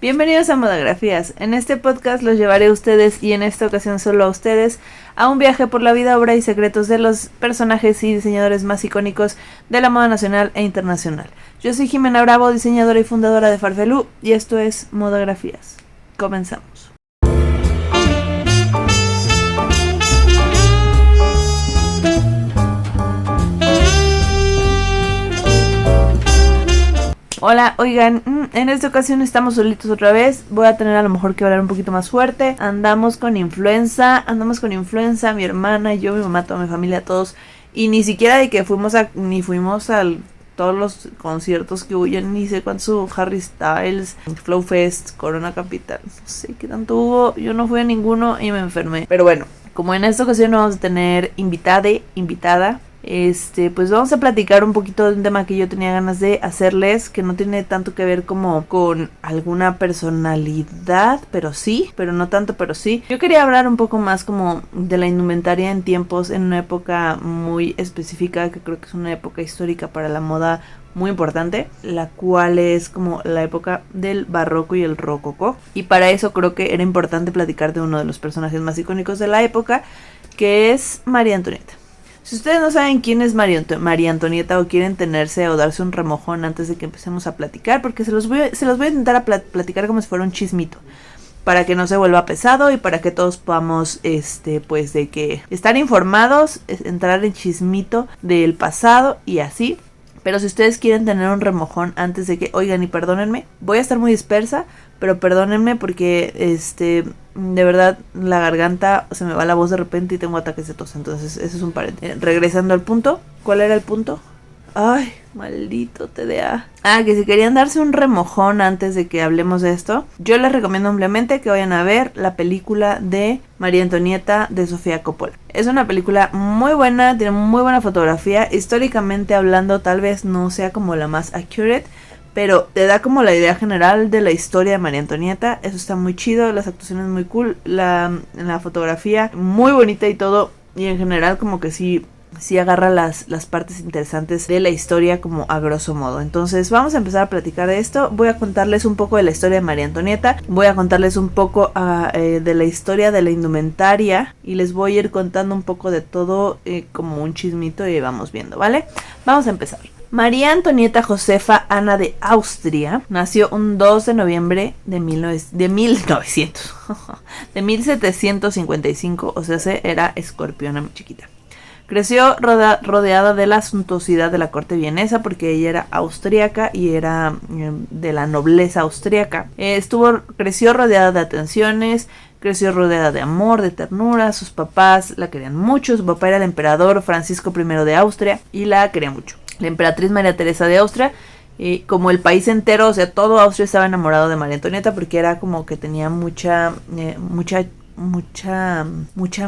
Bienvenidos a Modografías. En este podcast los llevaré a ustedes, y en esta ocasión solo a ustedes, a un viaje por la vida, obra y secretos de los personajes y diseñadores más icónicos de la moda nacional e internacional. Yo soy Jimena Bravo, diseñadora y fundadora de Farfelú, y esto es Modografías. Comenzamos. Hola, oigan, en esta ocasión estamos solitos otra vez. Voy a tener a lo mejor que hablar un poquito más fuerte. Andamos con influenza, mi hermana, yo, mi mamá, toda mi familia, todos. Y ni siquiera de que fuimos a todos los conciertos que hubo. Yo ni sé cuántos hubo, Harry Styles, Flow Fest, Corona Capital, no sé qué tanto hubo. Yo no fui a ninguno y me enfermé. Pero bueno, como en esta ocasión vamos a tener invitada, pues vamos a platicar un poquito de un tema que yo tenía ganas de hacerles, que no tiene tanto que ver como con alguna personalidad, pero no tanto, pero sí. Yo quería hablar un poco más como de la indumentaria en una época muy específica, que creo que es una época histórica para la moda muy importante, la cual es como la época del barroco y el rococó. Y para eso creo que era importante platicar de uno de los personajes más icónicos de la época, que es María Antonieta. Si ustedes no saben quién es María Antonieta, o quieren tenerse o darse un remojón antes de que empecemos a platicar, porque se los voy a intentar platicar como si fuera un chismito, para que no se vuelva pesado y para que todos podamos, pues de que estar informados, entrar en chismito del pasado y así. Pero si ustedes quieren tener un remojón antes de que, oigan, y perdónenme, voy a estar muy dispersa, pero perdónenme porque, de verdad, la garganta, se me va la voz de repente y tengo ataques de tos. Entonces, ese es un paréntesis. Regresando al punto, ¿cuál era el punto? Ay, maldito TDA. Que si querían darse un remojón antes de que hablemos de esto, yo les recomiendo ampliamente que vayan a ver la película de María Antonieta de Sofía Coppola. Es una película muy buena, tiene muy buena fotografía. Históricamente hablando, tal vez no sea como la más accurate, pero te da como la idea general de la historia de María Antonieta. Eso está muy chido, las actuaciones muy cool, la fotografía muy bonita y todo. Y en general como que sí agarra las partes interesantes de la historia como a grosso modo. Entonces vamos a empezar a platicar de esto. Voy a contarles un poco de la historia de María Antonieta. Voy a contarles un poco de la historia de la indumentaria. Y les voy a ir contando un poco de todo como un chismito y vamos viendo, ¿vale? Vamos a empezar. María Antonieta Josefa Ana de Austria nació un 2 de noviembre de 1755, o sea, era escorpiona muy chiquita. Creció rodeada de la suntuosidad de la corte vienesa, porque ella era austríaca y era de la nobleza austríaca. Creció rodeada de atenciones, creció rodeada de amor, de ternura. Sus papás la querían mucho. Su papá era el emperador Francisco I de Austria y la quería mucho. La emperatriz María Teresa de Austria, como el país entero, o sea, todo Austria estaba enamorado de María Antonieta, porque era como que tenía mucha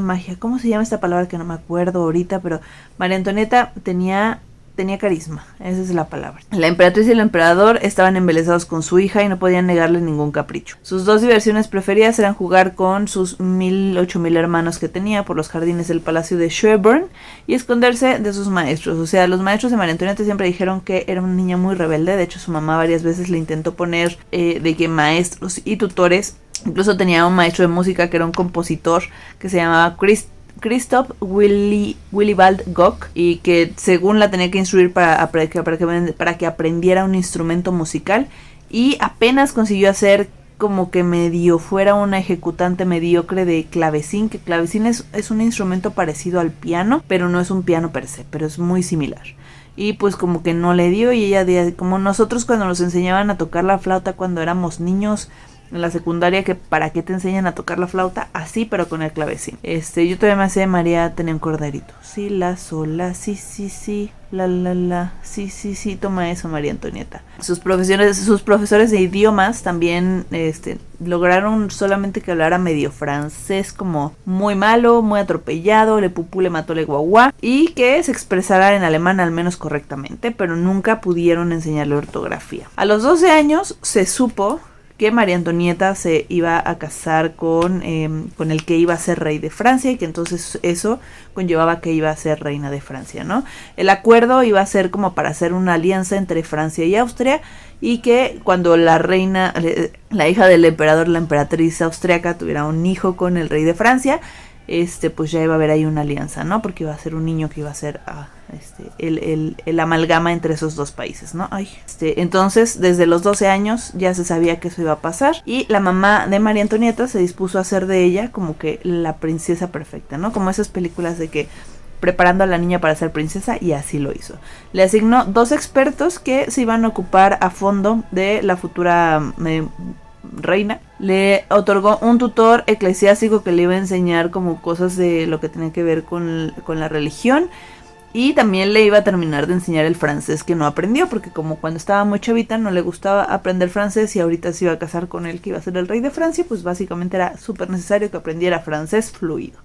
magia. ¿Cómo se llama esta palabra que no me acuerdo ahorita? Pero María Antonieta tenía carisma, esa es la palabra. La emperatriz y el emperador estaban embelesados con su hija y no podían negarle ningún capricho. Sus dos diversiones preferidas eran jugar con sus 8,000 hermanos que tenía por los jardines del palacio de Schönbrunn y esconderse de sus maestros. O sea, los maestros de María Antonieta siempre dijeron que era una niña muy rebelde. De hecho, su mamá varias veces le intentó poner de que maestros y tutores. Incluso tenía un maestro de música que era un compositor que se llamaba Christoph Willibald Gluck, y que según la tenía que instruir para que aprendiera un instrumento musical, y apenas consiguió hacer como que medio fuera una ejecutante mediocre de clavecín, que clavecín es un instrumento parecido al piano, pero no es un piano per se, pero es muy similar. Y pues como que no le dio, y ella, como nosotros cuando nos enseñaban a tocar la flauta cuando éramos niños en la secundaria, que para qué te enseñan a tocar la flauta, así pero con el clavecín. Yo todavía me sé, María tenía un corderito. Sí, la, sol, la, sí, la, sí, toma eso, María Antonieta. Sus profesores de idiomas también lograron solamente que hablara medio francés, como muy malo, muy atropellado, le pupú, le mató, le guagua, y que se expresara en alemán al menos correctamente, pero nunca pudieron enseñarle ortografía. A los 12 años se supo que María Antonieta se iba a casar con el que iba a ser rey de Francia y que entonces eso conllevaba que iba a ser reina de Francia, ¿no? El acuerdo iba a ser como para hacer una alianza entre Francia y Austria y que cuando la reina, la hija del emperador, la emperatriz austriaca, tuviera un hijo con el rey de Francia, pues ya iba a haber ahí una alianza, ¿no? Porque iba a ser un niño que iba a ser el amalgama entre esos dos países, ¿no? Entonces, desde los 12 años ya se sabía que eso iba a pasar y la mamá de María Antonieta se dispuso a hacer de ella como que la princesa perfecta, ¿no? Como esas películas de que preparando a la niña para ser princesa, y así lo hizo. Le asignó 2 expertos que se iban a ocupar a fondo de la futura reina. Le otorgó un tutor eclesiástico que le iba a enseñar como cosas de lo que tenía que ver con la religión, y también le iba a terminar de enseñar el francés que no aprendió, porque como cuando estaba muy chavita no le gustaba aprender francés y ahorita se iba a casar con el que iba a ser el rey de Francia, pues básicamente era súper necesario que aprendiera francés fluido.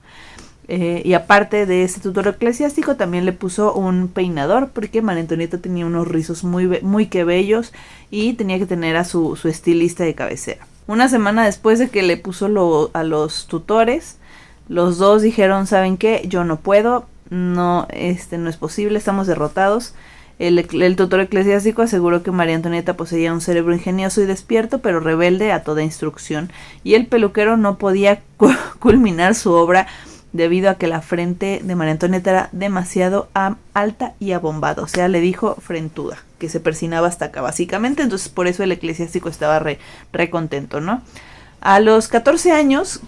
Y aparte de ese tutor eclesiástico también le puso un peinador, porque María Antonieta tenía unos rizos muy que bellos y tenía que tener a su estilista de cabecera. Una semana después de que le puso a los tutores, los dos dijeron: ¿saben qué? Yo no puedo, no es posible, estamos derrotados. El tutor eclesiástico aseguró que María Antonieta poseía un cerebro ingenioso y despierto, pero rebelde a toda instrucción, y el peluquero no podía culminar su obra debido a que la frente de María Antonieta era demasiado alta y abombada, o sea, le dijo frentuda, que se persinaba hasta acá básicamente. Entonces por eso el eclesiástico estaba re contento, ¿no? A los 14 años,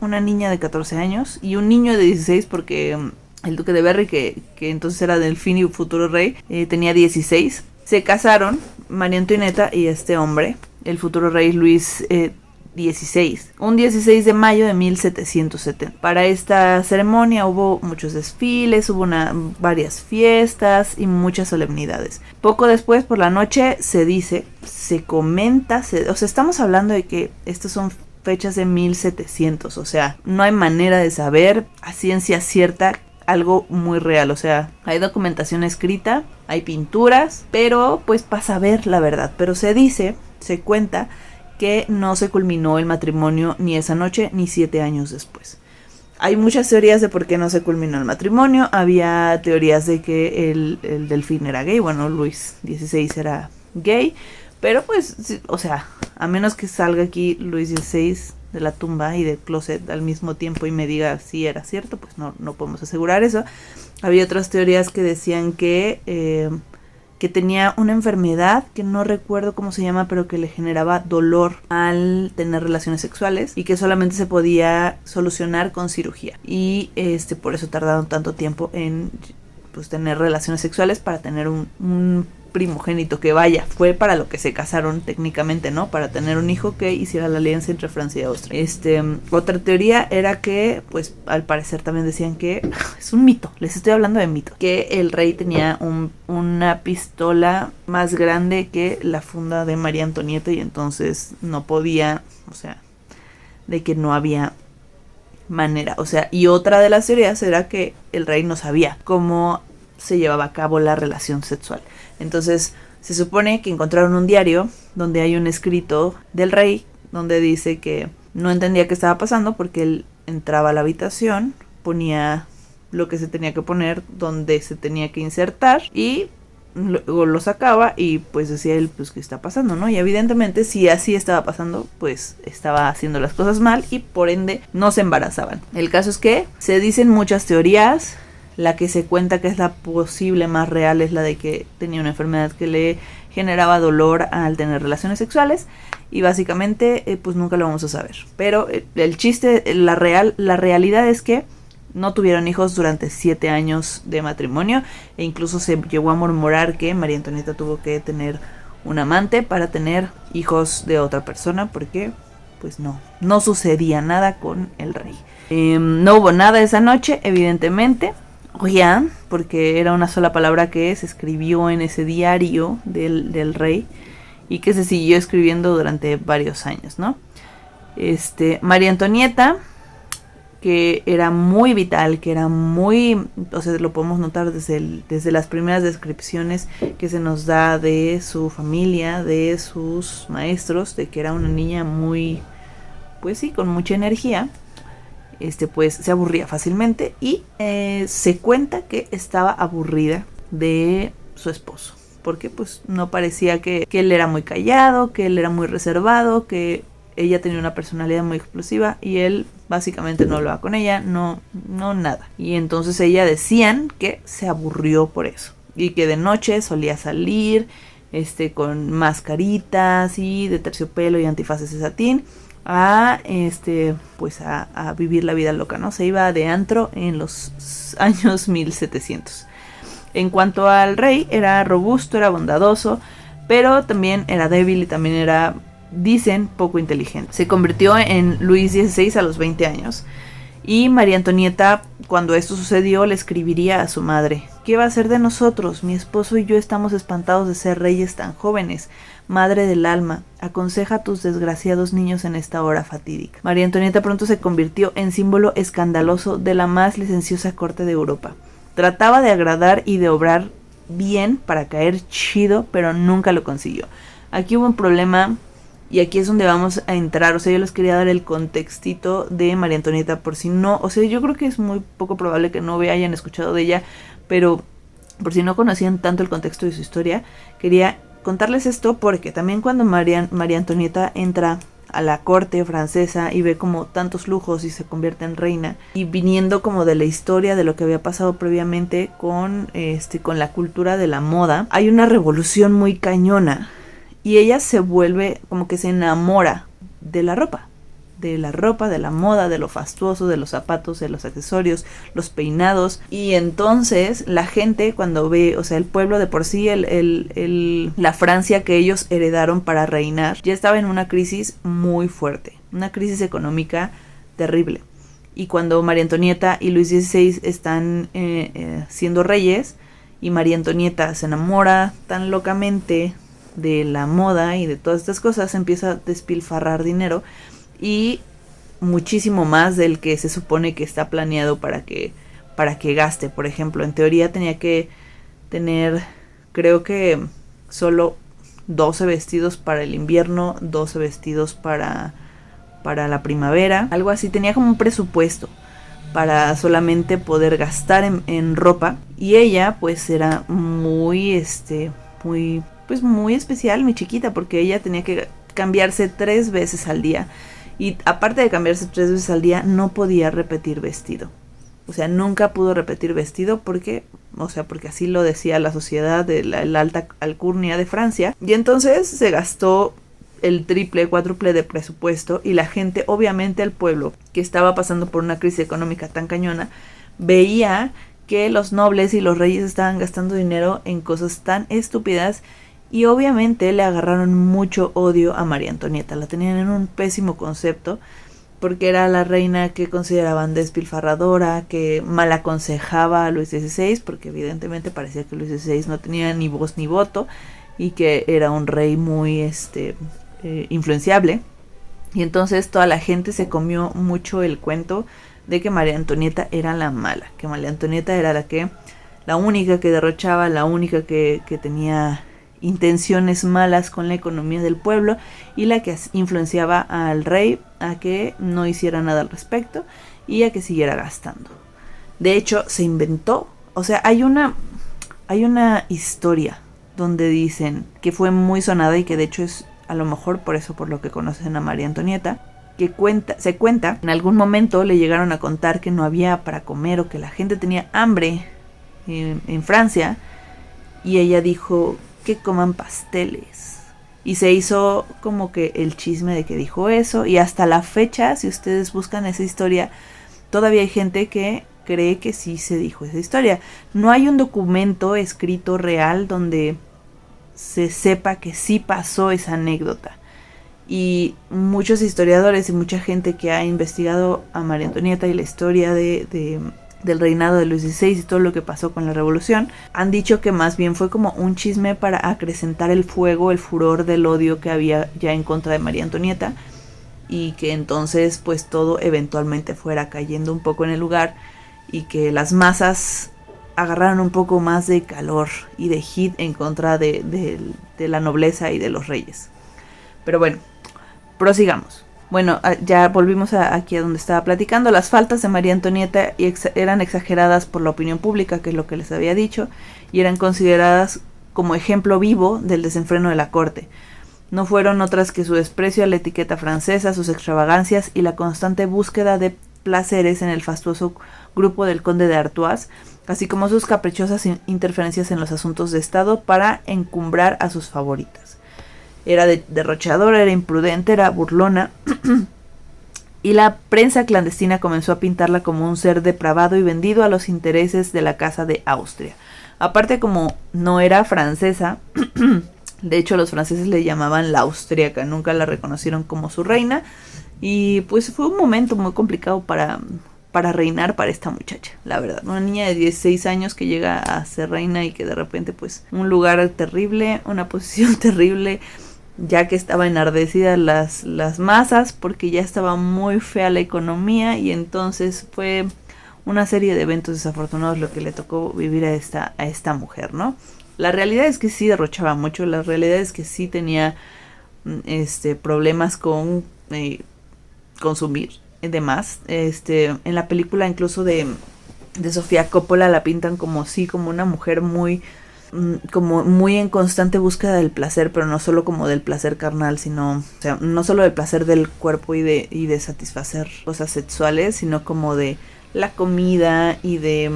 una niña de 14 años y un niño de 16, porque el duque de Berry, que entonces era Delfín y futuro rey, tenía 16, se casaron María Antonieta y este hombre, el futuro rey Luis 16, un 16 de mayo de 1770. Para esta ceremonia hubo muchos desfiles, hubo varias fiestas y muchas solemnidades. Poco después, por la noche, se comenta, o sea, estamos hablando de que estas son fechas de 1700, o sea, no hay manera de saber a ciencia cierta algo muy real, o sea, hay documentación escrita, hay pinturas, pero pues para saber la verdad, pero se cuenta que no se culminó el matrimonio ni esa noche ni 7 años después. Hay muchas teorías de por qué no se culminó el matrimonio. Había teorías de que el Delfín era gay, bueno, Luis XVI era gay, pero pues, o sea, a menos que salga aquí Luis XVI de la tumba y del closet al mismo tiempo y me diga si era cierto, pues no podemos asegurar eso. Había otras teorías que decían que tenía una enfermedad que no recuerdo cómo se llama, pero que le generaba dolor al tener relaciones sexuales y que solamente se podía solucionar con cirugía. Y por eso tardaron tanto tiempo en pues tener relaciones sexuales para tener un primogénito, que vaya, fue para lo que se casaron técnicamente, ¿no? Para tener un hijo que hiciera la alianza entre Francia y Austria. Otra teoría era que, pues, al parecer también decían que, es un mito, les estoy hablando de mito, que el rey tenía una pistola más grande que la funda de María Antonieta y entonces no podía, o sea, de que no había manera, o sea, y otra de las teorías era que el rey no sabía cómo se llevaba a cabo la relación sexual. Entonces se supone que encontraron un diario donde hay un escrito del rey donde dice que no entendía qué estaba pasando porque él entraba a la habitación, ponía lo que se tenía que poner, donde se tenía que insertar y luego lo sacaba y pues decía él, pues qué está pasando, ¿no? Y evidentemente si así estaba pasando, pues estaba haciendo las cosas mal y por ende no se embarazaban. El caso es que se dicen muchas teorías. La que se cuenta que es la posible más real es la de que tenía una enfermedad que le generaba dolor al tener relaciones sexuales y básicamente pues nunca lo vamos a saber. Pero el chiste, la realidad es que no tuvieron hijos durante 7 años de matrimonio e incluso se llegó a murmurar que María Antonieta tuvo que tener un amante para tener hijos de otra persona porque pues no sucedía nada con el rey. No hubo nada esa noche, evidentemente. Rien, porque era una sola palabra que se escribió en ese diario del rey y que se siguió escribiendo durante varios años, ¿no? María Antonieta que era muy vital, que era muy, o sea, lo podemos notar desde las primeras descripciones que se nos da de su familia, de sus maestros, de que era una niña muy, pues sí, con mucha energía. Pues se aburría fácilmente y se cuenta que estaba aburrida de su esposo, porque pues no parecía que él era muy callado, que él era muy reservado, que ella tenía una personalidad muy explosiva y él básicamente no hablaba con ella, no nada. Y entonces ella decían que se aburrió por eso y que de noche solía salir con mascaritas y de terciopelo y antifaces de satín a vivir la vida loca, ¿no? Se iba de antro en los años 1700. En cuanto al rey, era robusto, era bondadoso, pero también era débil y también era, dicen, poco inteligente. Se convirtió en Luis XVI a los 20 años. Y María Antonieta, cuando esto sucedió, le escribiría a su madre: ¿qué va a ser de nosotros? Mi esposo y yo estamos espantados de ser reyes tan jóvenes. Madre del alma, aconseja a tus desgraciados niños en esta hora fatídica. María Antonieta pronto se convirtió en símbolo escandaloso de la más licenciosa corte de Europa. Trataba de agradar y de obrar bien para caer chido, pero nunca lo consiguió. Aquí hubo un problema y aquí es donde vamos a entrar. O sea, yo les quería dar el contextito de María Antonieta por si no, o sea, yo creo que es muy poco probable que no hayan escuchado de ella, pero por si no conocían tanto el contexto de su historia, quería contarles esto porque también cuando María Antonieta entra a la corte francesa y ve como tantos lujos y se convierte en reina, y viniendo como de la historia de lo que había pasado previamente con la cultura de la moda, hay una revolución muy cañona y ella se vuelve como que se enamora de la ropa, de la moda, de lo fastuoso, de los zapatos, de los accesorios, los peinados. Y entonces la gente cuando ve, o sea, el pueblo de por sí, la Francia que ellos heredaron para reinar, ya estaba en una crisis muy fuerte, una crisis económica terrible. Y cuando María Antonieta y Luis XVI están siendo reyes, y María Antonieta se enamora tan locamente de la moda y de todas estas cosas, empieza a despilfarrar dinero, y muchísimo más del que se supone que está planeado para que gaste. Por ejemplo, en teoría tenía que tener, creo que solo 12 vestidos para el invierno, 12 vestidos para la primavera, algo así. Tenía como un presupuesto para solamente poder gastar en ropa, y ella pues era muy especial, mi chiquita, porque ella tenía que cambiarse 3 veces al día. Y aparte de cambiarse 3 veces al día, no podía repetir vestido. O sea, nunca pudo repetir vestido porque así lo decía la sociedad de la alta alcurnia de Francia. Y entonces se gastó el triple, cuádruple de presupuesto, y la gente, obviamente el pueblo, que estaba pasando por una crisis económica tan cañona, veía que los nobles y los reyes estaban gastando dinero en cosas tan estúpidas. Y obviamente le agarraron mucho odio a María Antonieta. La tenían en un pésimo concepto porque era la reina que consideraban despilfarradora, que mal aconsejaba a Luis XVI, porque evidentemente parecía que Luis XVI no tenía ni voz ni voto y que era un rey muy influenciable. Y entonces toda la gente se comió mucho el cuento de que María Antonieta era la mala, que María Antonieta era la única que derrochaba, la única que tenía intenciones malas con la economía del pueblo, y la que influenciaba al rey a que no hiciera nada al respecto y a que siguiera gastando. De hecho, se inventó, o sea, hay una historia donde dicen que fue muy sonada y que de hecho es a lo mejor por eso por lo que conocen a María Antonieta, que se cuenta, en algún momento le llegaron a contar que no había para comer o que la gente tenía hambre en Francia, y ella dijo que coman pasteles, y se hizo como que el chisme de que dijo eso, y hasta la fecha, si ustedes buscan esa historia, todavía hay gente que cree que sí se dijo esa historia. No hay un documento escrito real donde se sepa que sí pasó esa anécdota, y muchos historiadores y mucha gente que ha investigado a María Antonieta y la historia del reinado de Luis XVI y todo lo que pasó con la revolución, han dicho que más bien fue como un chisme para acrecentar el fuego, el furor del odio que había ya en contra de María Antonieta, y que entonces pues todo eventualmente fuera cayendo un poco en el lugar y que las masas agarraran un poco más de calor y de hit en contra de la nobleza y de los reyes. Pero bueno, prosigamos. Bueno, ya volvimos aquí a donde estaba platicando. Las faltas de María Antonieta eran exageradas por la opinión pública, que es lo que les había dicho, y eran consideradas como ejemplo vivo del desenfreno de la corte. No fueron otras que su desprecio a la etiqueta francesa, sus extravagancias y la constante búsqueda de placeres en el fastuoso grupo del conde de Artois, así como sus caprichosas interferencias en los asuntos de Estado para encumbrar a sus favoritas. Era derrochadora, era imprudente, era burlona, y la prensa clandestina comenzó a pintarla como un ser depravado y vendido a los intereses de la Casa de Austria. Aparte, como no era francesa, de hecho los franceses le llamaban la austríaca, nunca la reconocieron como su reina, y pues fue un momento muy complicado para reinar para esta muchacha, la verdad. Una niña de 16 años que llega a ser reina y que de repente pues un lugar terrible, una posición terrible, ya que estaba enardecida las masas porque ya estaba muy fea la economía, y entonces fue una serie de eventos desafortunados lo que le tocó vivir a esta mujer, ¿no? La realidad es que sí derrochaba mucho, la realidad es que sí tenía problemas con consumir demás. En la película incluso de Sofía Coppola la pintan como una mujer muy en constante búsqueda del placer, pero no solo como del placer carnal, sino, o sea, no solo del placer del cuerpo y de satisfacer cosas sexuales, sino como de la comida y de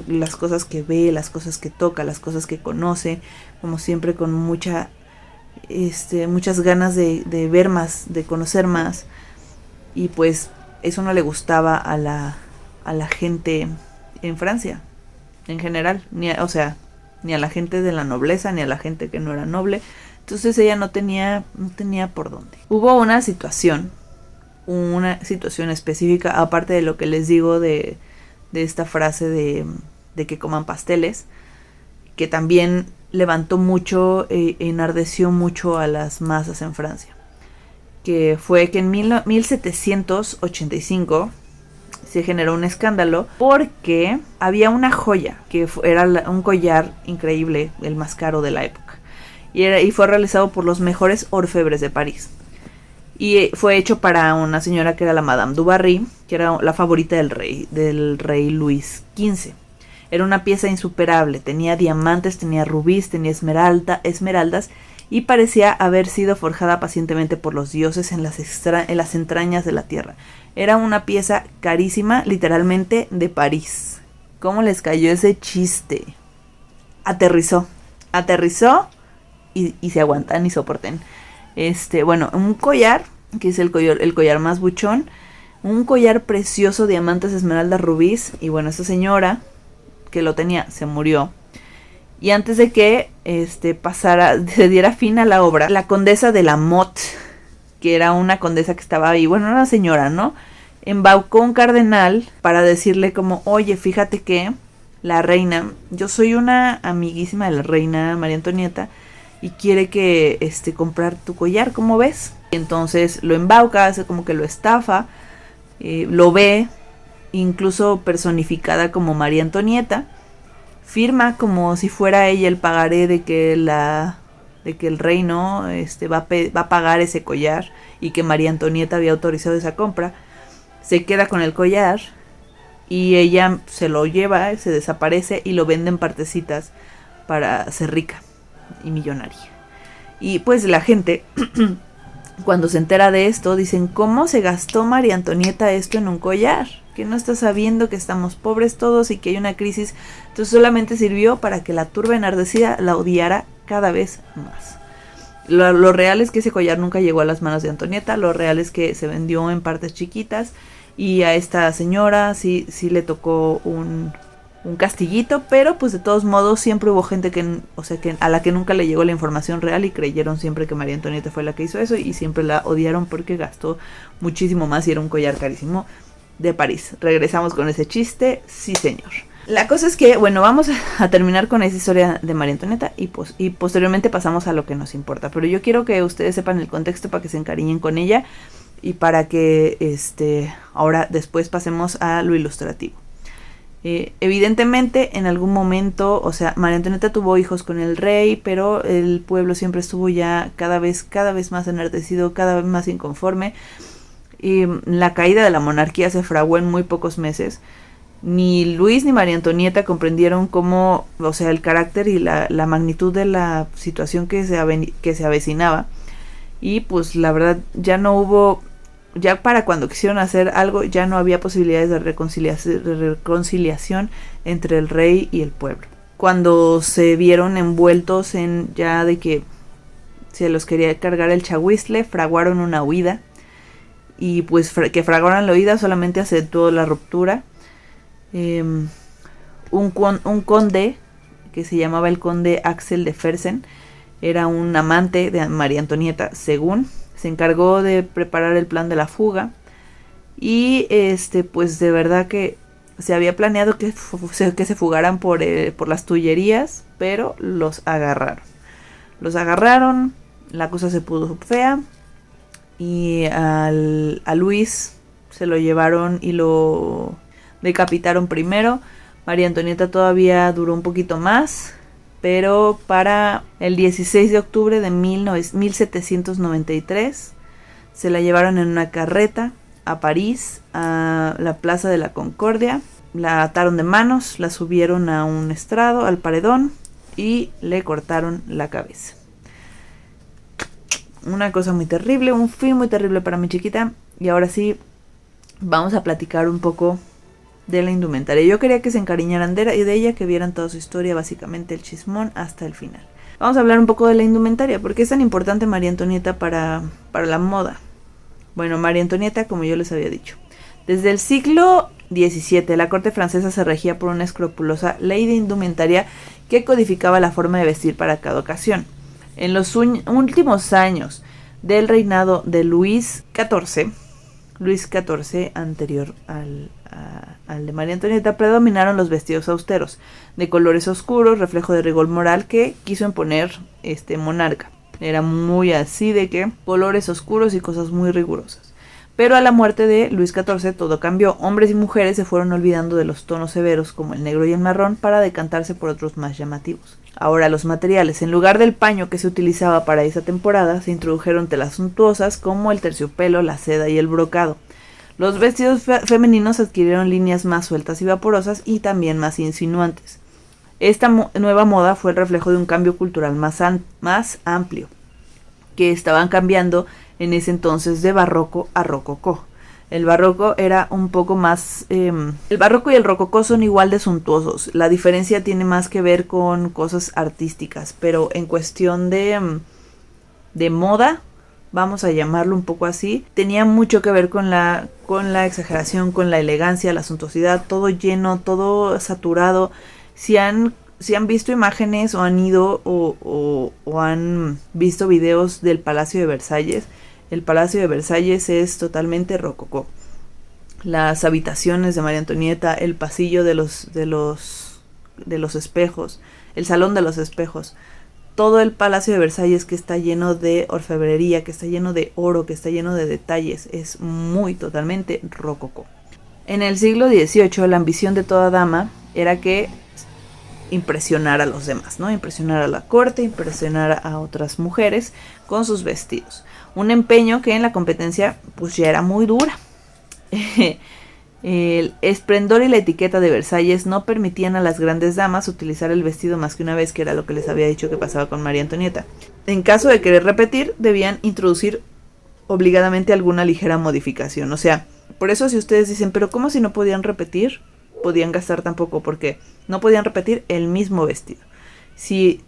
las cosas que ve, las cosas que toca, las cosas que conoce, como siempre con muchas ganas de ver más, de conocer más, y pues eso no le gustaba a la gente en Francia en general, ni a la gente de la nobleza, ni a la gente que no era noble. Entonces ella no tenía por dónde. Hubo una situación específica, aparte de lo que les digo de esta frase de que coman pasteles, que también levantó mucho, enardeció mucho a las masas en Francia, que fue que en 1785 se generó un escándalo porque había una joya que era un collar increíble, el más caro de la época, y fue realizado por los mejores orfebres de París, y fue hecho para una señora que era la Madame du Barry, que era la favorita del rey Luis XV. Era una pieza insuperable, tenía diamantes, tenía rubíes, tenía esmeraldas, y parecía haber sido forjada pacientemente por los dioses en las entrañas de la tierra. Era una pieza carísima, literalmente de París. ¿Cómo les cayó ese chiste? Aterrizó y se aguantan y soporten. Bueno, un collar, que es el collar más buchón, un collar precioso, diamantes, esmeraldas, rubíes, y bueno, esa señora que lo tenía se murió. Y antes de que se diera fin a la obra, la condesa de la Motte, que era una condesa que estaba ahí, bueno, una señora, ¿no?, embaucó un cardenal para decirle como, oye, fíjate que la reina, yo soy una amiguísima de la reina María Antonieta, y quiere que comprar tu collar, ¿cómo ves? Y entonces lo embauca, hace como que lo estafa, lo ve, incluso personificada como María Antonieta, firma como si fuera ella el pagaré de que el reino va a pagar ese collar, y que María Antonieta había autorizado esa compra. Se queda con el collar y ella se lo lleva, se desaparece y lo vende en partecitas para ser rica y millonaria. Y pues la gente cuando se entera de esto dicen, ¿cómo se gastó María Antonieta esto en un collar? Que no está sabiendo que estamos pobres todos y que hay una crisis. Entonces solamente sirvió para que la turba enardecida la odiara cada vez más. Lo real es que ese collar nunca llegó a las manos de Antonieta. Lo real es que se vendió en partes chiquitas, y a esta señora sí le tocó un castillito, pero pues de todos modos siempre hubo gente que a la que nunca le llegó la información real, y creyeron siempre que María Antonieta fue la que hizo eso, y siempre la odiaron porque gastó muchísimo más y era un collar carísimo de París. Regresamos con ese chiste, sí señor. La cosa es que, bueno, vamos a terminar con esa historia de María Antonieta y posteriormente pasamos a lo que nos importa. Pero yo quiero que ustedes sepan el contexto para que se encariñen con ella. y para que ahora después pasemos a lo ilustrativo. Evidentemente en algún momento, o sea, María Antonieta tuvo hijos con el rey, pero el pueblo siempre estuvo ya cada vez más enardecido, cada vez más inconforme. La caída de la monarquía se fraguó en muy pocos meses. Ni Luis ni María Antonieta comprendieron cómo, o sea, el carácter y la magnitud de la situación que se avecinaba. Y pues la verdad ya no hubo, ya para cuando quisieron hacer algo, ya no había posibilidades de reconciliación entre el rey y el pueblo. Cuando se vieron envueltos en ya de que se los quería cargar el chahuizle, fraguaron una huida. Y pues que fraguaran la huida solamente acentuó la ruptura. Un conde que se llamaba el conde Axel de Fersen, era un amante de María Antonieta, según se encargó de preparar el plan de la fuga. Y pues de verdad que se había planeado que se fugaran por las Tullerías, pero los agarraron, la cosa se puso fea. Y a Luis se lo llevaron y lo decapitaron primero. María Antonieta todavía duró un poquito más, pero para el 16 de octubre de 1793 se la llevaron en una carreta a París, a la Plaza de la Concordia. La ataron de manos, la subieron a un estrado, al paredón, y le cortaron la cabeza. Una cosa muy terrible, un fin muy terrible para mi chiquita. Y ahora sí, vamos a platicar un poco de la indumentaria. Yo quería que se encariñaran de ella, que vieran toda su historia, básicamente el chismón hasta el final. Vamos a hablar un poco de la indumentaria. ¿Por qué es tan importante María Antonieta para la moda? Bueno, María Antonieta, como yo les había dicho, desde el siglo XVII la corte francesa se regía por una escrupulosa ley de indumentaria que codificaba la forma de vestir para cada ocasión. En los últimos años del reinado de Luis XIV, anterior al de María Antonieta, predominaron los vestidos austeros, de colores oscuros, reflejo de rigor moral que quiso imponer este monarca. Era muy así de que colores oscuros y cosas muy rigurosas. Pero a la muerte de Luis XIV todo cambió. Hombres y mujeres se fueron olvidando de los tonos severos como el negro y el marrón para decantarse por otros más llamativos. Ahora los materiales, en lugar del paño que se utilizaba para esa temporada, se introdujeron telas suntuosas como el terciopelo, la seda y el brocado. Los vestidos femeninos adquirieron líneas más sueltas y vaporosas y también más insinuantes. Esta nueva moda fue el reflejo de un cambio cultural más amplio, que estaban cambiando en ese entonces de barroco a rococó. El barroco era un poco más... el barroco y el rococó son igual de suntuosos. La diferencia tiene más que ver con cosas artísticas, pero en cuestión de moda, vamos a llamarlo un poco así, tenía mucho que ver con la exageración, con la elegancia, la suntuosidad, todo lleno, todo saturado. Si han visto imágenes o han ido o han visto videos del Palacio de Versalles, el Palacio de Versalles es totalmente rococó. Las habitaciones de María Antonieta, el pasillo de los espejos, el salón de los espejos, todo el Palacio de Versalles que está lleno de orfebrería, que está lleno de oro, que está lleno de detalles, es muy totalmente rococó. En el siglo XVIII la ambición de toda dama era que impresionar a los demás, ¿no? Impresionar a la corte, impresionar a otras mujeres con sus vestidos. Un empeño que en la competencia pues ya era muy dura. El esplendor y la etiqueta de Versalles no permitían a las grandes damas utilizar el vestido más que una vez, que era lo que les había dicho que pasaba con María Antonieta. En caso de querer repetir, debían introducir obligadamente alguna ligera modificación. O sea, por eso si ustedes dicen, pero ¿cómo si no podían repetir? Podían gastar tampoco, porque no podían repetir el mismo vestido. Si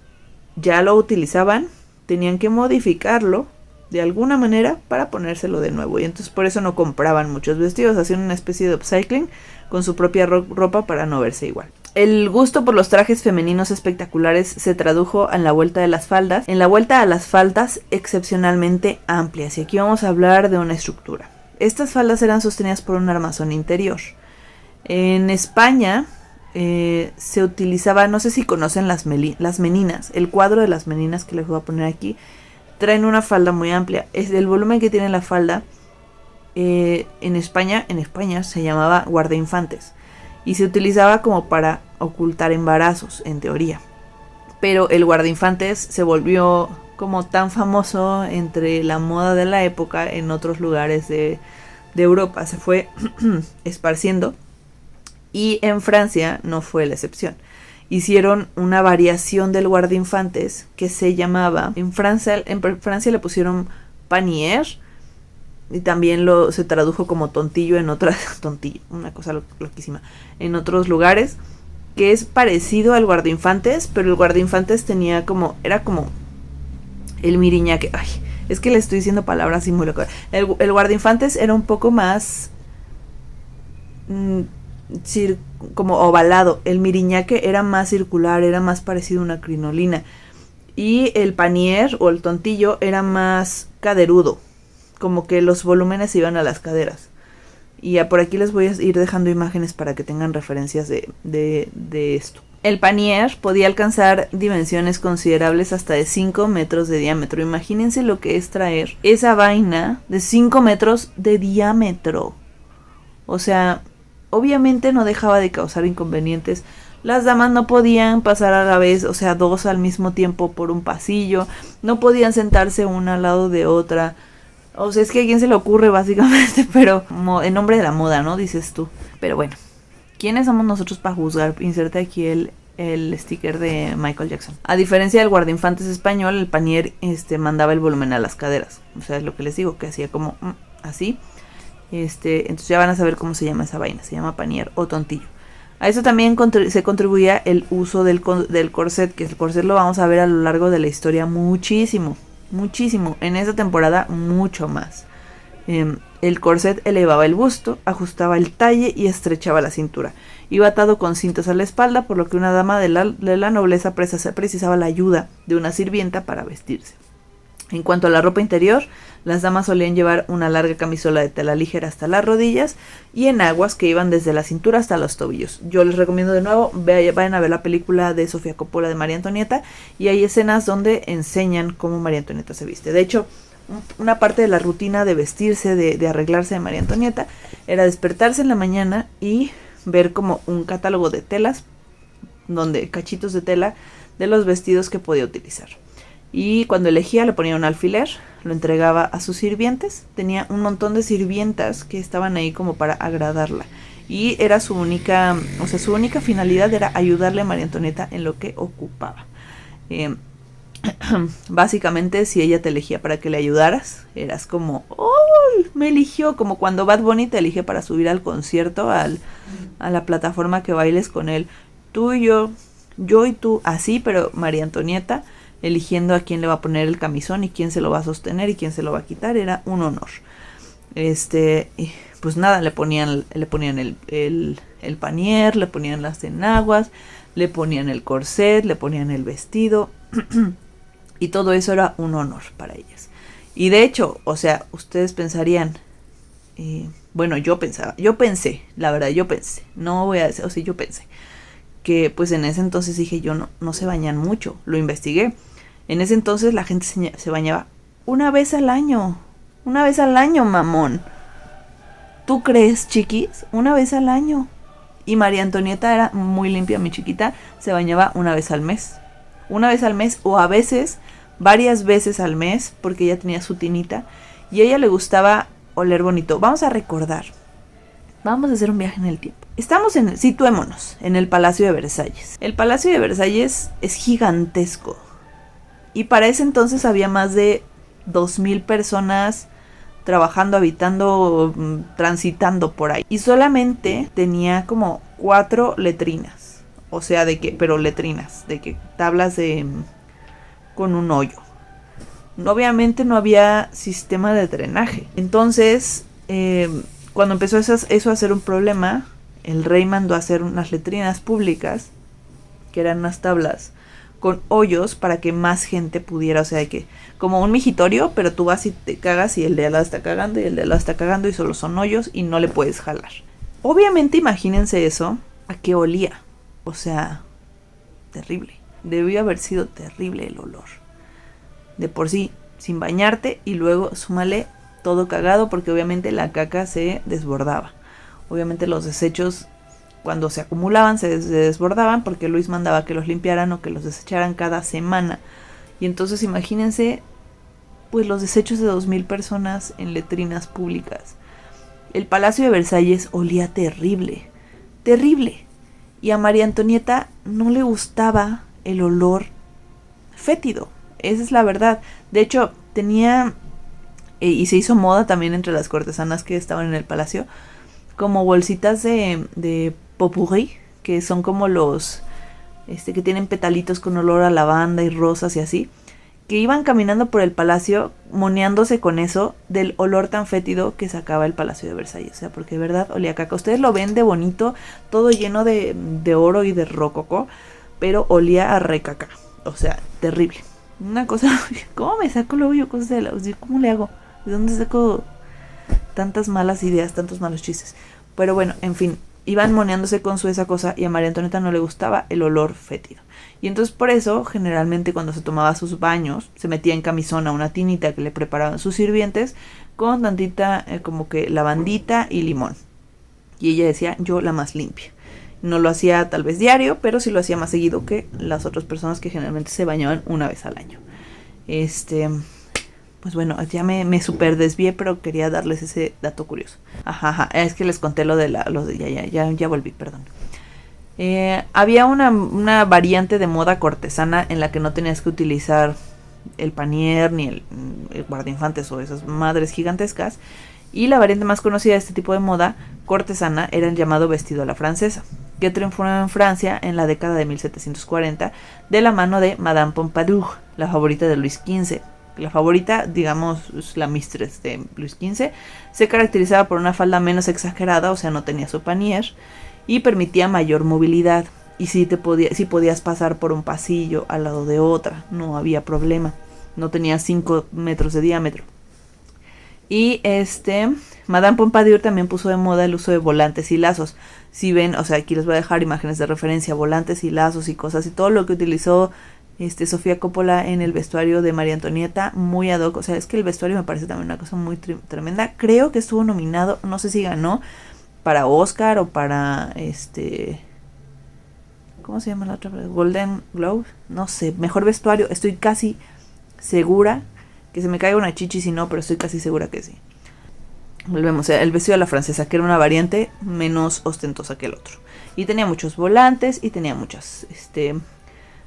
ya lo utilizaban, tenían que modificarlo de alguna manera para ponérselo de nuevo, y entonces por eso no compraban muchos vestidos, hacían una especie de upcycling con su propia ropa para no verse igual. El gusto por los trajes femeninos espectaculares se tradujo en la vuelta a las faldas excepcionalmente amplias, y aquí vamos a hablar de una estructura. Estas faldas eran sostenidas por un armazón interior. En España se utilizaba, no sé si conocen las meninas, el cuadro de las meninas que les voy a poner aquí. Traen una falda muy amplia. El volumen que tiene la falda en España se llamaba guardainfantes y se utilizaba como para ocultar embarazos, en teoría. Pero el guardainfantes se volvió como tan famoso entre la moda de la época en otros lugares de Europa. Se fue esparciendo y en Francia no fue la excepción. Hicieron una variación del guardainfantes que se llamaba, en Francia le pusieron panier, y también se tradujo como tontillo en otras, tontillo, una cosa loquísima, en otros lugares, que es parecido al guardainfantes, pero el guardainfantes era como el miriñaque. Ay, es que le estoy diciendo palabras así muy locas. El guardainfantes era un poco más como ovalado. El miriñaque era más circular, era más parecido a una crinolina. Y el panier o el tontillo era más caderudo, como que los volúmenes iban a las caderas. Y por aquí les voy a ir dejando imágenes para que tengan referencias de esto. El panier podía alcanzar dimensiones considerables hasta de 5 metros de diámetro. Imagínense lo que es traer esa vaina de 5 metros de diámetro. O sea, obviamente no dejaba de causar inconvenientes. Las damas no podían pasar a la vez, o sea, dos al mismo tiempo por un pasillo. No podían sentarse una al lado de otra. O sea, es que a quién se le ocurre básicamente, pero en nombre de la moda, ¿no? Dices tú. Pero bueno, ¿quiénes somos nosotros para juzgar? Inserte aquí el sticker de Michael Jackson. A diferencia del guardainfantes español, el panier mandaba el volumen a las caderas. O sea, es lo que les digo, que hacía como así. Entonces ya van a saber cómo se llama esa vaina. Se llama panier o tontillo. A eso también se contribuía el uso del corset, que el corset lo vamos a ver a lo largo de la historia muchísimo. Muchísimo, en esa temporada mucho más. El corset elevaba el busto, ajustaba el talle y estrechaba la cintura. Iba atado con cintas a la espalda, por lo que una dama de la nobleza precisaba la ayuda de una sirvienta para vestirse. En cuanto a la ropa interior, las damas solían llevar una larga camisola de tela ligera hasta las rodillas y enaguas que iban desde la cintura hasta los tobillos. Yo les recomiendo de nuevo, vayan a ver la película de Sofía Coppola de María Antonieta, y hay escenas donde enseñan cómo María Antonieta se viste. De hecho, una parte de la rutina de vestirse, de arreglarse de María Antonieta, era despertarse en la mañana y ver como un catálogo de telas, donde cachitos de tela de los vestidos que podía utilizar. Y cuando elegía le ponía un alfiler, lo entregaba a sus sirvientes. Tenía un montón de sirvientas que estaban ahí como para agradarla. Y era su única finalidad era ayudarle a María Antonieta en lo que ocupaba. Básicamente, si ella te elegía para que le ayudaras, eras como, ¡oh! Me eligió, como cuando Bad Bunny te elige para subir al concierto, a la plataforma que bailes con él. Tú y yo y tú, así, pero María Antonieta eligiendo a quién le va a poner el camisón y quién se lo va a sostener y quién se lo va a quitar, era un honor. Pues nada, le ponían el panier, le ponían las enaguas, le ponían el corset, le ponían el vestido y todo eso era un honor para ellas. Y de hecho, o sea, ustedes pensarían, bueno, yo pensé, no voy a decir, o sea, yo pensé que pues en ese entonces dije yo no se bañan mucho, lo investigué. En ese entonces la gente se bañaba una vez al año, mamón. ¿Tú crees, chiquis? Una vez al año. Y María Antonieta era muy limpia, mi chiquita, se bañaba una vez al mes. Una vez al mes o a veces, varias veces al mes, porque ella tenía su tinita y a ella le oler bonito. Vamos a recordar. Vamos a hacer un viaje en el tiempo. Situémonos en el Palacio de Versalles. El Palacio de Versalles es gigantesco. Y para ese entonces había más de 2,000 personas trabajando, habitando, transitando por ahí. Y solamente tenía como 4 letrinas. O sea, letrinas, tablas con un hoyo. Obviamente no había sistema de drenaje. Entonces, cuando empezó eso a ser un problema, el rey mandó a hacer unas letrinas públicas, que eran unas tablas con hoyos para que más gente pudiera, o sea, como un migitorio, pero tú vas y te cagas y el de al lado está cagando y el de al lado está cagando y solo son hoyos y no le puedes jalar. Obviamente imagínense eso, ¿a qué olía? O sea, terrible. Debió haber sido terrible el olor. De por sí, sin bañarte y luego súmale todo cagado porque obviamente la caca se desbordaba. Obviamente los desechos cuando se acumulaban se desbordaban porque Luis mandaba que los limpiaran o que los desecharan cada semana. Y entonces imagínense pues los desechos de 2000 personas en letrinas públicas. El Palacio de Versalles olía terrible, terrible. Y a María Antonieta no le gustaba el olor fétido. Esa es la verdad. De hecho, tenía, y se hizo moda también entre las cortesanas que estaban en el palacio, como bolsitas de potpourri, que son como los que tienen petalitos con olor a lavanda y rosas y así, que iban caminando por el palacio moneándose con eso del olor tan fétido que sacaba el Palacio de Versalles. O sea, porque de verdad olía caca. Ustedes lo ven de bonito, todo lleno de oro y de rococó, pero olía a recaca. O sea, terrible. Una cosa, ¿cómo me saco luego yo cosas de la... ¿Cómo le hago? ¿De dónde saco tantas malas ideas, tantos malos chistes? Pero bueno, en fin, iban moneándose con esa cosa y a María Antonieta no le gustaba el olor fétido. Y entonces por eso, generalmente cuando se tomaba sus baños, se metía en camisón a una tinita que le preparaban sus sirvientes con tantita como que lavandita y limón. Y ella decía, yo la más limpia. No lo hacía tal vez diario, pero sí lo hacía más seguido que las otras personas que generalmente se bañaban una vez al año. Pues bueno, ya me super desvié, pero quería darles ese dato curioso. Ajá, es que les conté lo de ya volví, perdón. Había una variante de moda cortesana en la que no tenías que utilizar el panier ni el guardainfantes o esas madres gigantescas. Y la variante más conocida de este tipo de moda cortesana era el llamado vestido a la francesa, que triunfó en Francia en la década de 1740 de la mano de Madame Pompadour, la favorita de Luis XV. La favorita, digamos, la mistress de Luis XV, se caracterizaba por una falda menos exagerada, o sea, no tenía su panier, y permitía mayor movilidad. Y si podías pasar por un pasillo al lado de otra, no había problema. No tenía 5 metros de diámetro. Y Madame Pompadour también puso de moda el uso de volantes y lazos. Si ven, o sea, aquí les voy a dejar imágenes de referencia, volantes y lazos y cosas y todo lo que utilizó Sofía Coppola en el vestuario de María Antonieta, muy ad hoc. O sea, es que el vestuario me parece también una cosa muy tremenda. Creo que estuvo nominado, no sé si ganó para Oscar o para ¿cómo se llama la otra? Golden Globe, no sé, mejor vestuario. Estoy casi segura, que se me caiga una chichi si no, pero estoy casi segura que sí. Volvemos, o sea, el vestido a la francesa, que era una variante menos ostentosa que el otro. Y tenía muchos volantes y tenía muchos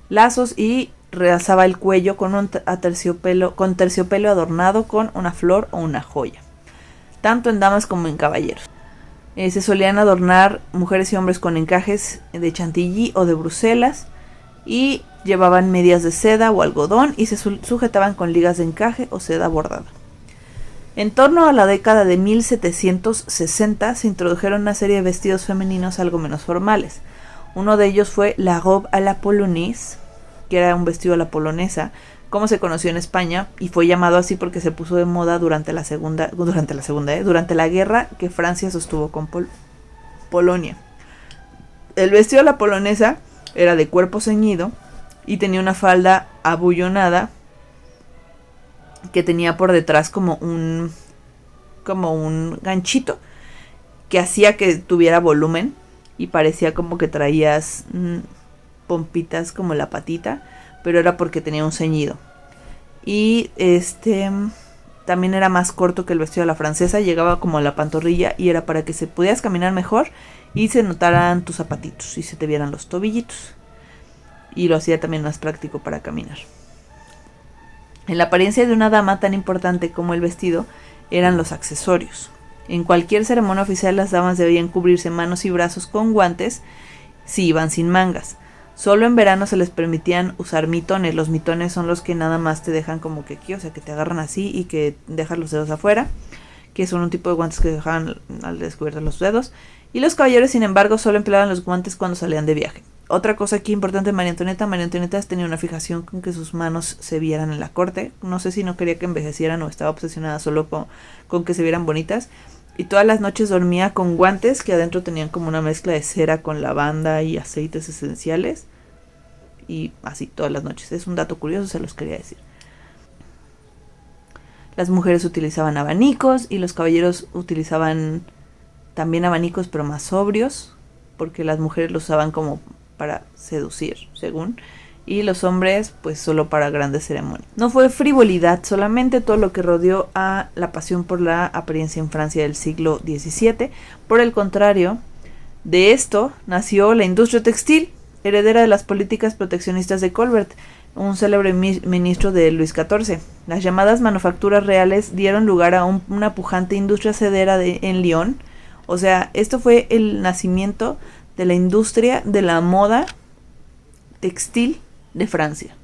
lazos y realzaba el cuello con terciopelo adornado con una flor o una joya, tanto en damas como en caballeros. Se solían adornar mujeres y hombres con encajes de chantilly o de Bruselas y llevaban medias de seda o algodón y se sujetaban con ligas de encaje o seda bordada. En torno a la década de 1760 se introdujeron una serie de vestidos femeninos algo menos formales. Uno de ellos fue la robe à la polonaise, que era un vestido a la polonesa, como se conoció en España, y fue llamado así porque se puso de moda durante la guerra que Francia sostuvo con Polonia. El vestido a la polonesa era de cuerpo ceñido y tenía una falda abullonada que tenía por detrás como un ganchito que hacía que tuviera volumen y parecía como que traías pompitas como la patita, pero era porque tenía un ceñido. Y también era más corto que el vestido de la francesa, llegaba como a la pantorrilla y era para que se pudieras caminar mejor y se notaran tus zapatitos y se te vieran los tobillitos. Y lo hacía también más práctico para caminar. En la apariencia de una dama tan importante como el vestido eran los accesorios. En cualquier ceremonia oficial las damas debían cubrirse manos y brazos con guantes si iban sin mangas. Solo en verano se les permitían usar mitones. Los mitones son los que nada más te dejan como que aquí, o sea que te agarran así y que dejan los dedos afuera, que son un tipo de guantes que dejaban al descubierto los dedos. Y los caballeros, sin embargo, solo empleaban los guantes cuando salían de viaje. Otra cosa aquí importante de María Antonieta tenía una fijación con que sus manos se vieran en la corte. No sé si no quería que envejecieran o estaba obsesionada solo con que se vieran bonitas. Y todas las noches dormía con guantes que adentro tenían como una mezcla de cera con lavanda y aceites esenciales. Y así todas las noches. Es un dato curioso, se los quería decir. Las mujeres utilizaban abanicos y los caballeros utilizaban también abanicos, pero más sobrios, porque las mujeres los usaban como para seducir, según, y los hombres pues solo para grandes ceremonias. No fue frivolidad solamente todo lo que rodeó a la pasión por la apariencia en Francia del siglo XVII. Por el contrario, de esto nació la industria textil, heredera de las políticas proteccionistas de Colbert, un célebre ministro de Luis XIV. Las llamadas manufacturas reales dieron lugar a una pujante industria sedera en Lyon. O sea, esto fue el nacimiento de la industria de la moda textil de Francia.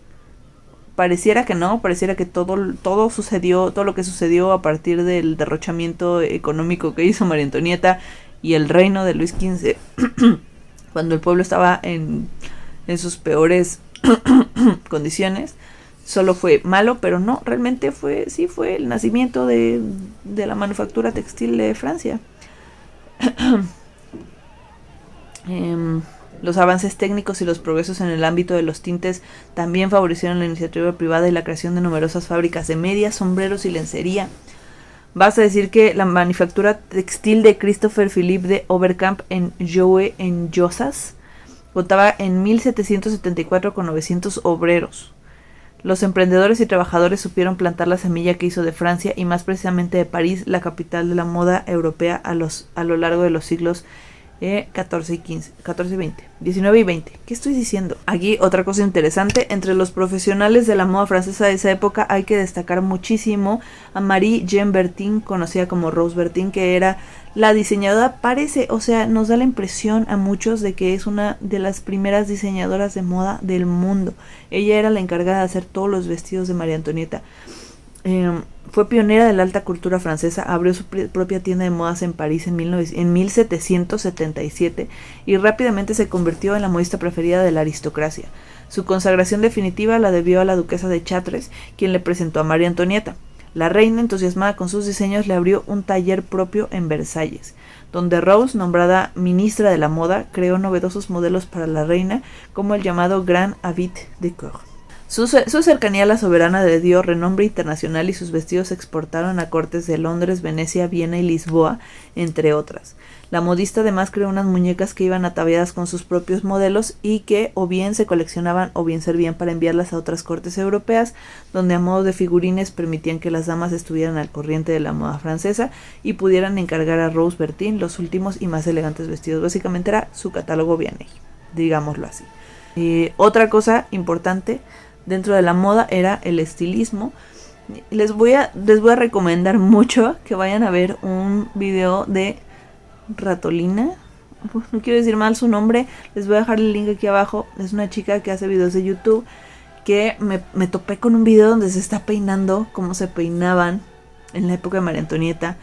Pareciera que no, pareciera que todo sucedió, todo lo que sucedió a partir del derrochamiento económico que hizo María Antonieta y el reino de Luis XV, cuando el pueblo estaba en sus peores condiciones, solo fue malo, pero no, realmente fue el nacimiento de la manufactura textil de Francia. Los avances técnicos y los progresos en el ámbito de los tintes también favorecieron la iniciativa privada y la creación de numerosas fábricas de medias, sombreros y lencería. Basta decir que la manufactura textil de Christopher Philippe de Oberkamp en Joe en Josas contaba en 1774 con 900 obreros. Los emprendedores y trabajadores supieron plantar la semilla que hizo de Francia y más precisamente de París la capital de la moda europea a lo largo de los siglos 14 y 15, 14 y 20, 19 y 20. ¿Qué estoy diciendo? Aquí otra cosa interesante, entre los profesionales de la moda francesa de esa época hay que destacar muchísimo a Marie-Jeanne Bertin, conocida como Rose Bertin, que era la diseñadora, nos da la impresión a muchos de que es una de las primeras diseñadoras de moda del mundo. Ella era la encargada de hacer todos los vestidos de María Antonieta. Fue pionera de la alta cultura francesa, abrió su propia tienda de modas en París en 1777 y rápidamente se convirtió en la modista preferida de la aristocracia. Su consagración definitiva la debió a la duquesa de Chartres, quien le presentó a María Antonieta. La reina, entusiasmada con sus diseños, le abrió un taller propio en Versalles, donde Rose, nombrada ministra de la moda, creó novedosos modelos para la reina, como el llamado Grand Habit de Cour. Su cercanía a la soberana le dio renombre internacional y sus vestidos se exportaron a cortes de Londres, Venecia, Viena y Lisboa, entre otras. La modista además creó unas muñecas que iban ataviadas con sus propios modelos y que o bien se coleccionaban o bien servían para enviarlas a otras cortes europeas, donde a modo de figurines permitían que las damas estuvieran al corriente de la moda francesa y pudieran encargar a Rose Bertin los últimos y más elegantes vestidos. Básicamente era su catálogo Vianney, digámoslo así. Otra cosa importante dentro de la moda era el estilismo. Les voy a recomendar mucho que vayan a ver un video de Ratolina. No quiero decir mal su nombre. Les voy a dejar el link aquí abajo. Es una chica que hace videos de YouTube. Que me topé con un video donde se está peinando como se peinaban en la época de María Antonieta.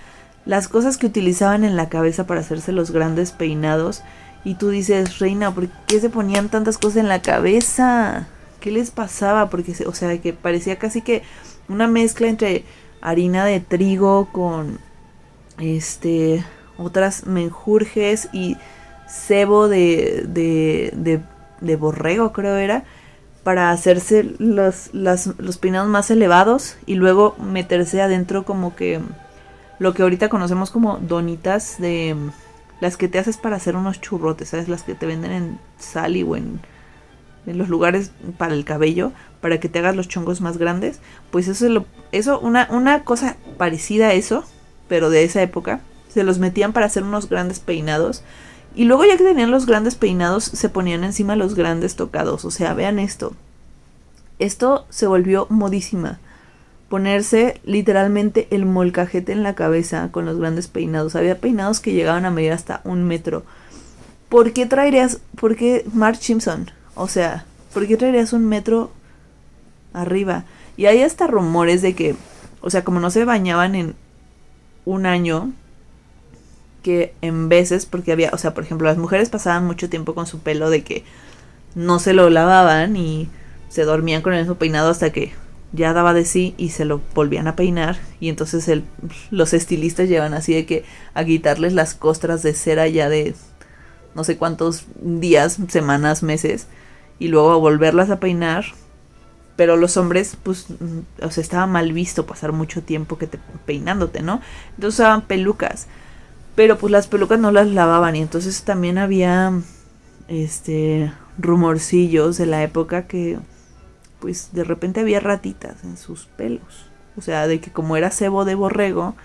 Las cosas que utilizaban en la cabeza para hacerse los grandes peinados. Y tú dices, reina, ¿por qué se ponían tantas cosas en la cabeza? ¿Qué les pasaba? Porque, que parecía casi que una mezcla entre harina de trigo con otras menjurjes y cebo de borrego, creo era, para hacerse los peinados más elevados y luego meterse adentro como que lo que ahorita conocemos como donitas, de las que te haces para hacer unos churrotes, ¿sabes? Las que te venden en Sally o en los lugares para el cabello, para que te hagas los chongos más grandes. Pues una cosa parecida a eso, pero de esa época, se los metían para hacer unos grandes peinados, y luego ya que tenían los grandes peinados, se ponían encima los grandes tocados. O sea, vean esto se volvió modísima, ponerse literalmente el molcajete en la cabeza con los grandes peinados. Había peinados que llegaban a medir hasta 1 metro. ¿Por qué Marge Simpson? O sea, ¿por qué traerías 1 metro arriba? Y hay hasta rumores de que, o sea, como no se bañaban en un año, que en veces, porque había, o sea, por ejemplo, las mujeres pasaban mucho tiempo con su pelo de que no se lo lavaban y se dormían con el mismo peinado hasta que ya daba de sí y se lo volvían a peinar. Y entonces los estilistas llevan así de que a quitarles las costras de cera ya de no sé cuántos días, semanas, meses, y luego a volverlas a peinar pero los hombres, pues, o sea, estaba mal visto pasar mucho tiempo peinándote, ¿no? Entonces usaban pelucas, pero pues las pelucas no las lavaban y entonces también había, rumorcillos de la época que, pues, de repente había ratitas en sus pelos. O sea, de que como era cebo de borrego,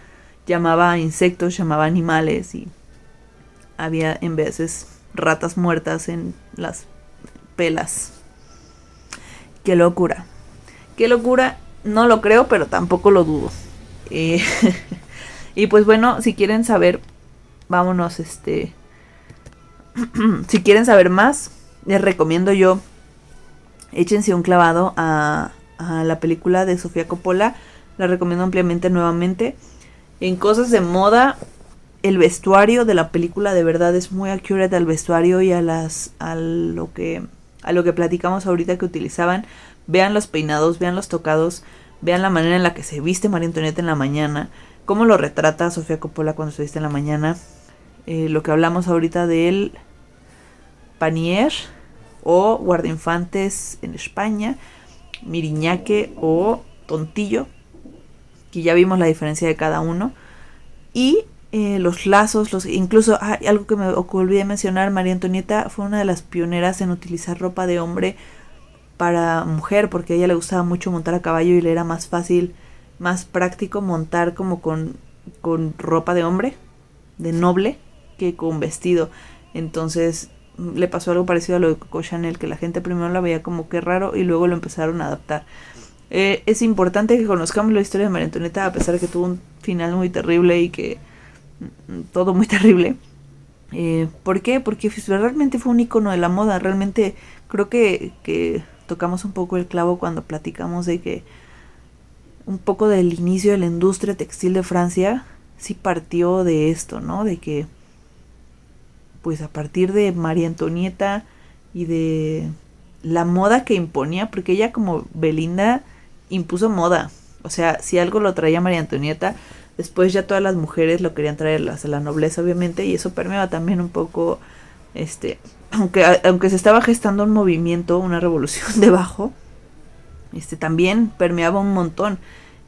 llamaba a insectos, llamaba a animales y había en veces ratas muertas en las pelas. Qué locura. Qué locura. No lo creo, pero tampoco lo dudo. Y pues bueno, si quieren saber, vámonos, si quieren saber más, les recomiendo yo, échense un clavado a la película de Sofía Coppola. La recomiendo ampliamente nuevamente. En cosas de moda, el vestuario de la película de verdad es muy accurate al vestuario y a lo que platicamos ahorita que utilizaban. Vean los peinados, vean los tocados, vean la manera en la que se viste María Antonieta en la mañana, cómo lo retrata Sofía Coppola cuando se viste en la mañana. Lo que hablamos ahorita del panier o guardainfantes en España, miriñaque o tontillo, que ya vimos la diferencia de cada uno. Y los lazos, incluso algo que me olvidé mencionar, María Antonieta fue una de las pioneras en utilizar ropa de hombre para mujer, porque a ella le gustaba mucho montar a caballo y le era más fácil, más práctico montar como con ropa de hombre, de noble, que con vestido. Entonces le pasó algo parecido a lo de Coco Chanel, que la gente primero la veía como que raro y luego lo empezaron a adaptar. Es importante que conozcamos la historia de María Antonieta, a pesar de que tuvo un final muy terrible y que todo muy terrible. ¿Por qué? Porque realmente fue un icono de la moda. Realmente creo que tocamos un poco el clavo cuando platicamos de que un poco del inicio de la industria textil de Francia sí partió de esto, ¿no? De que pues a partir de María Antonieta y de la moda que imponía, porque ella como Belinda impuso moda. O sea, si algo lo traía María Antonieta, después ya todas las mujeres lo querían traer, la nobleza obviamente, y eso permeaba también un poco, aunque se estaba gestando un movimiento, una revolución debajo, también permeaba un montón.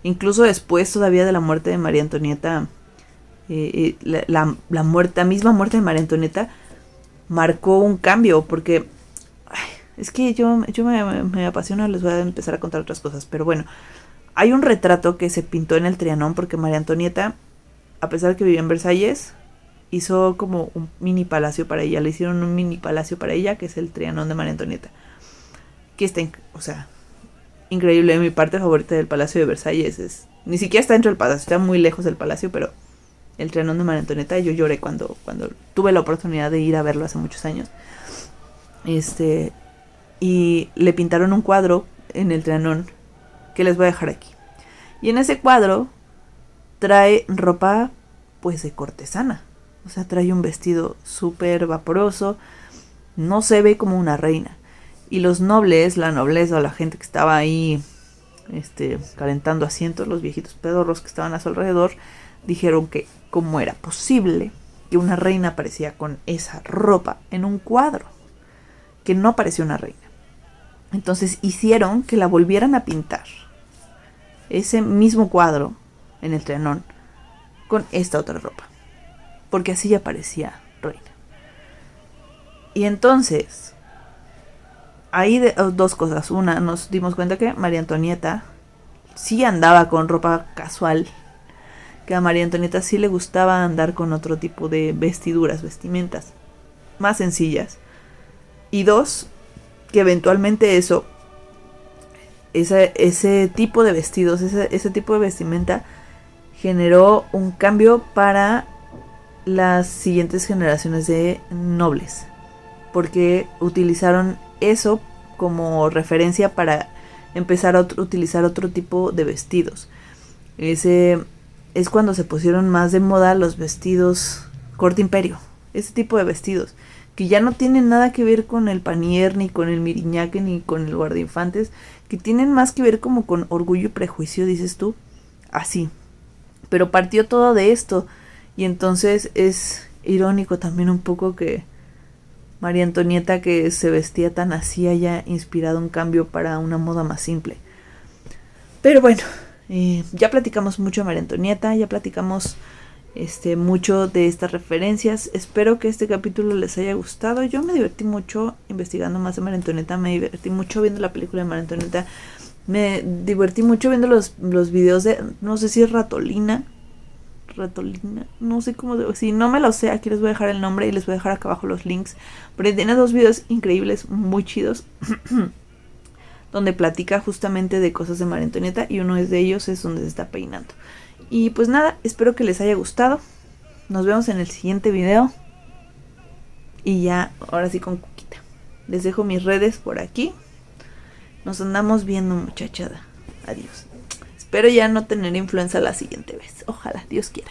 Incluso después todavía de la muerte de María Antonieta, la misma muerte de María Antonieta marcó un cambio, porque es que yo me apasiona, les voy a empezar a contar otras cosas, pero bueno, hay un retrato que se pintó en el Trianon porque María Antonieta, a pesar de que vivía en Versalles, hizo como un mini palacio para ella, le hicieron un mini palacio para ella, que es el Trianon de María Antonieta, que está, increíble. Mi parte favorita del Palacio de Versalles ni siquiera está dentro del palacio, está muy lejos del palacio, pero el Trianon de María Antonieta, yo lloré cuando tuve la oportunidad de ir a verlo hace muchos años. Y le pintaron un cuadro en el Trianon que les voy a dejar aquí. Y en ese cuadro trae ropa pues de cortesana. O sea, trae un vestido súper vaporoso. No se ve como una reina. Y los nobles, la nobleza o la gente que estaba ahí calentando asientos, los viejitos pedorros que estaban a su alrededor, dijeron que cómo era posible que una reina aparecía con esa ropa en un cuadro, que no parecía una reina. Entonces hicieron que la volvieran a pintar, ese mismo cuadro en el Trianon, con esta otra ropa, porque así ya parecía reina. Y entonces hay dos cosas. Una, nos dimos cuenta que María Antonieta sí andaba con ropa casual, que a María Antonieta sí le gustaba andar con otro tipo de vestimentas más sencillas. Y dos, que eventualmente ese tipo de vestidos, ese tipo de vestimenta generó un cambio para las siguientes generaciones de nobles, porque utilizaron eso como referencia para empezar a utilizar otro tipo de vestidos. Ese es cuando se pusieron más de moda los vestidos corte imperio, ese tipo de vestidos que ya no tienen nada que ver con el panier, ni con el miriñaque, ni con el guardainfantes, que tienen más que ver como con orgullo y prejuicio, dices tú, así. Pero partió todo de esto, y entonces es irónico también un poco que María Antonieta que se vestía tan así haya inspirado un cambio para una moda más simple. Pero bueno, ya platicamos mucho de María Antonieta, ya platicamos mucho de estas referencias. Espero que este capítulo les haya gustado. Yo me divertí mucho investigando más de María Antonieta, me divertí mucho viendo la película de María Antonieta, me divertí mucho viendo los videos de, no sé si es Ratolina, no sé cómo, si no me lo sé, aquí les voy a dejar el nombre y les voy a dejar acá abajo los links, pero tiene 2 videos increíbles, muy chidos, donde platica justamente de cosas de María Antonieta, y uno de ellos es donde se está peinando. Y pues nada, espero que les haya gustado. Nos vemos en el siguiente video. Y ya, ahora sí con Cuquita. Les dejo mis redes por aquí. Nos andamos viendo, muchachada. Adiós. Espero ya no tener influenza la siguiente vez. Ojalá, Dios quiera.